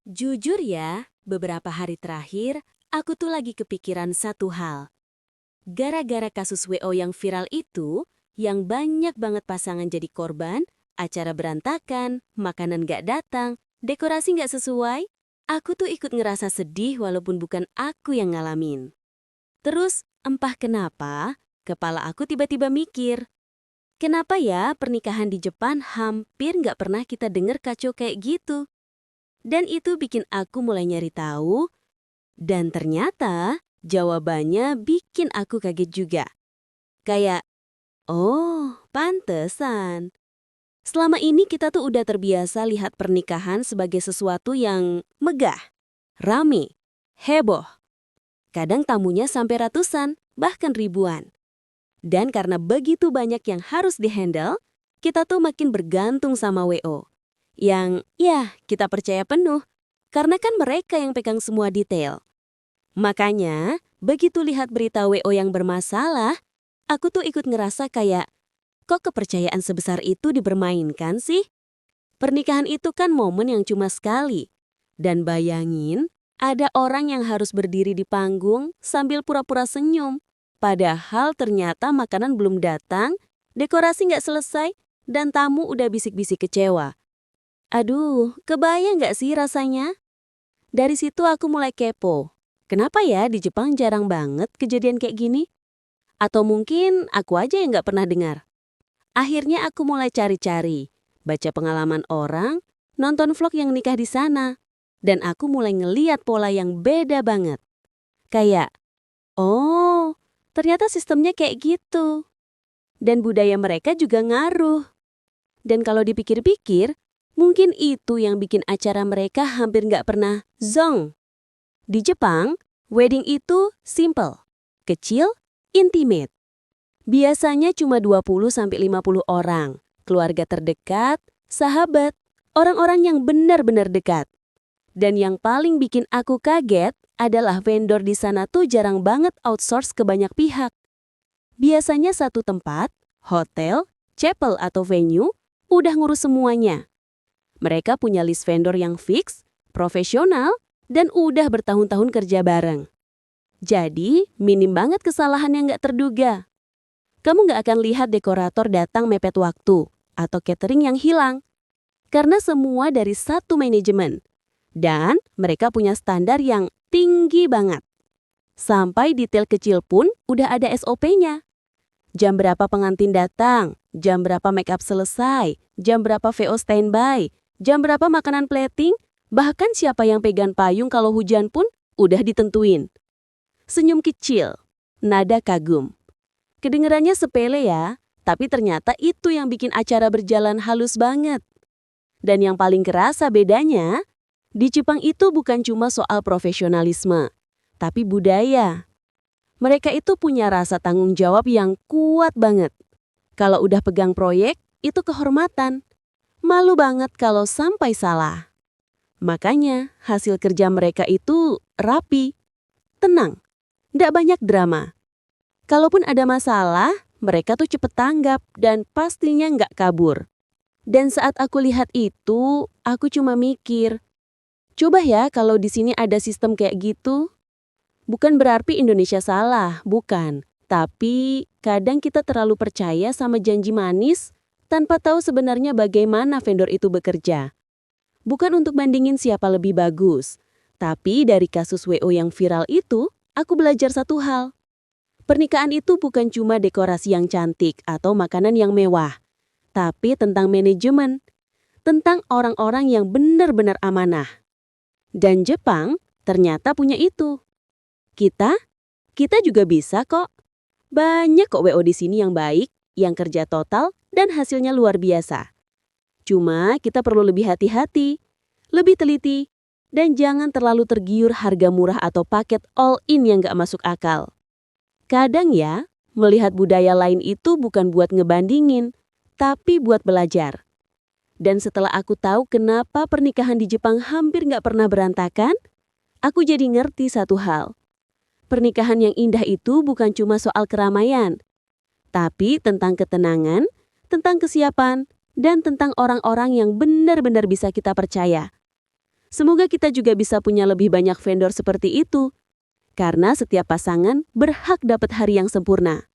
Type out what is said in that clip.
Jujur ya, beberapa hari terakhir, aku tuh lagi kepikiran satu hal. Gara-gara kasus WO yang viral itu, yang banyak banget pasangan jadi korban, acara berantakan, makanan gak datang, dekorasi gak sesuai, aku tuh ikut ngerasa sedih walaupun bukan aku yang ngalamin. Terus, entah kenapa, kepala aku tiba-tiba mikir, kenapa ya pernikahan di Jepang hampir gak pernah kita dengar kacau kayak gitu? Dan itu bikin aku mulai nyari tahu, dan ternyata jawabannya bikin aku kaget juga. Kayak, oh, pantesan. Selama ini kita tuh udah terbiasa lihat pernikahan sebagai sesuatu yang megah, rame, heboh. Kadang tamunya sampai ratusan, bahkan ribuan. Dan karena begitu banyak yang harus dihandle, kita tuh makin bergantung sama WO. Yang, ya, kita percaya penuh. Karena kan mereka yang pegang semua detail. Makanya, begitu lihat berita WO yang bermasalah, aku tuh ikut ngerasa kayak, kok kepercayaan sebesar itu dipermainkan sih? Pernikahan itu kan momen yang cuma sekali. Dan bayangin, ada orang yang harus berdiri di panggung sambil pura-pura senyum. Padahal ternyata makanan belum datang, dekorasi nggak selesai, dan tamu udah bisik-bisik kecewa. Aduh, kebayang nggak sih rasanya? Dari situ aku mulai kepo. Kenapa ya di Jepang jarang banget kejadian kayak gini? Atau mungkin aku aja yang nggak pernah dengar. Akhirnya aku mulai cari-cari, baca pengalaman orang, nonton vlog yang nikah di sana. Dan aku mulai ngeliat pola yang beda banget. Kayak, oh, ternyata sistemnya kayak gitu. Dan budaya mereka juga ngaruh. Dan kalau dipikir-pikir, mungkin itu yang bikin acara mereka hampir nggak pernah zonk. Di Jepang, wedding itu simple, kecil, intimate. Biasanya cuma 20-50 orang, keluarga terdekat, sahabat, orang-orang yang benar-benar dekat. Dan yang paling bikin aku kaget adalah vendor di sana tuh jarang banget outsource ke banyak pihak. Biasanya satu tempat, hotel, chapel atau venue, udah ngurus semuanya. Mereka punya list vendor yang fix, profesional, dan udah bertahun-tahun kerja bareng. Jadi, minim banget kesalahan yang nggak terduga. Kamu nggak akan lihat dekorator datang mepet waktu, atau catering yang hilang. Karena semua dari satu manajemen. Dan mereka punya standar yang tinggi banget. Sampai detail kecil pun udah ada SOP-nya. Jam berapa pengantin datang, jam berapa make up selesai, jam berapa VO standby, jam berapa makanan plating, bahkan siapa yang pegang payung kalau hujan pun udah ditentuin. Senyum kecil, nada kagum. Kedengerannya sepele ya, tapi ternyata itu yang bikin acara berjalan halus banget. Dan yang paling kerasa bedanya, di Jepang itu bukan cuma soal profesionalisme, tapi budaya. Mereka itu punya rasa tanggung jawab yang kuat banget. Kalau udah pegang proyek, itu kehormatan. Malu banget kalau sampai salah. Makanya hasil kerja mereka itu rapi, tenang, nggak banyak drama. Kalaupun ada masalah, mereka tuh cepet tanggap dan pastinya nggak kabur. Dan saat aku lihat itu, aku cuma mikir, coba ya kalau di sini ada sistem kayak gitu. Bukan berarti Indonesia salah, bukan. Tapi kadang kita terlalu percaya sama janji manis tanpa tahu sebenarnya bagaimana vendor itu bekerja. Bukan untuk bandingin siapa lebih bagus. Tapi dari kasus WO yang viral itu, aku belajar satu hal. Pernikahan itu bukan cuma dekorasi yang cantik atau makanan yang mewah. Tapi tentang manajemen. Tentang orang-orang yang benar-benar amanah. Dan Jepang ternyata punya itu. Kita juga bisa kok. Banyak kok WO di sini yang baik, yang kerja total, dan hasilnya luar biasa. Cuma kita perlu lebih hati-hati, lebih teliti, dan jangan terlalu tergiur harga murah atau paket all-in yang gak masuk akal. Kadang ya, melihat budaya lain itu bukan buat ngebandingin, tapi buat belajar. Dan setelah aku tahu kenapa pernikahan di Jepang hampir gak pernah berantakan, aku jadi ngerti satu hal. Pernikahan yang indah itu bukan cuma soal keramaian, tapi tentang ketenangan, tentang kesiapan, dan tentang orang-orang yang benar-benar bisa kita percaya. Semoga kita juga bisa punya lebih banyak vendor seperti itu. Karena setiap pasangan berhak dapat hari yang sempurna.